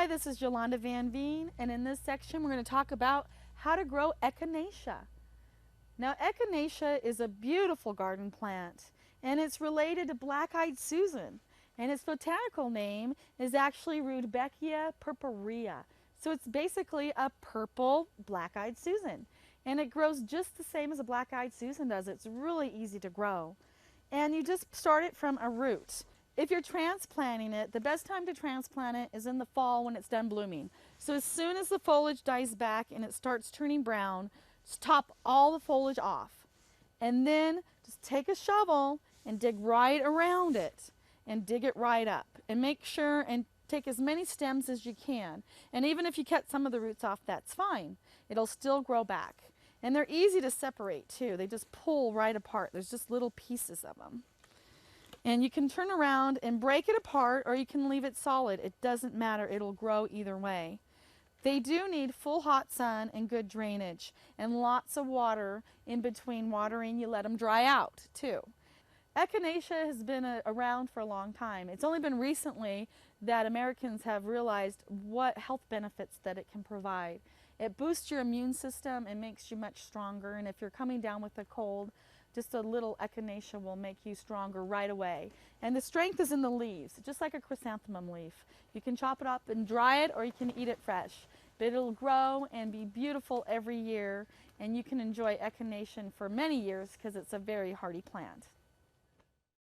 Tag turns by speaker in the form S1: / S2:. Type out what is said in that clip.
S1: this is Yolanda Van Veen, and in this section we're going to talk about how to grow Echinacea. Now, Echinacea is a beautiful garden plant, and it's related to black-eyed Susan, and its botanical name is actually Rudbeckia purpurea. So it's basically a purple black-eyed Susan, and it grows just the same as a black-eyed Susan does. It's really easy to grow, and you just start it from a root. If you're transplanting it, the best time to transplant it is in the fall when it's done blooming. So as soon as the foliage dies back and it starts turning brown, just top all the foliage off. And then just take a shovel and dig right around it and dig it right up. And make sure and take as many stems as you can. And even if you cut some of the roots off, that's fine. It'll still grow back. And they're easy to separate too. They just pull right apart. There's just little pieces of them. And you can turn around and break it apart, or you can leave it solid. It doesn't matter. It'll grow either way. They do need full hot sun and good drainage and lots of water in between watering. You let them dry out too. Echinacea has been around for a long time. It's only been recently that Americans have realized what health benefits that it can provide. It boosts your immune system and makes you much stronger. And if you're coming down with a cold, just a little Echinacea will make you stronger right away. And the strength is in the leaves, just like a chrysanthemum leaf. You can chop it up and dry it, or you can eat it fresh. But it'll grow and be beautiful every year, and you can enjoy Echinacea for many years because it's a very hardy plant.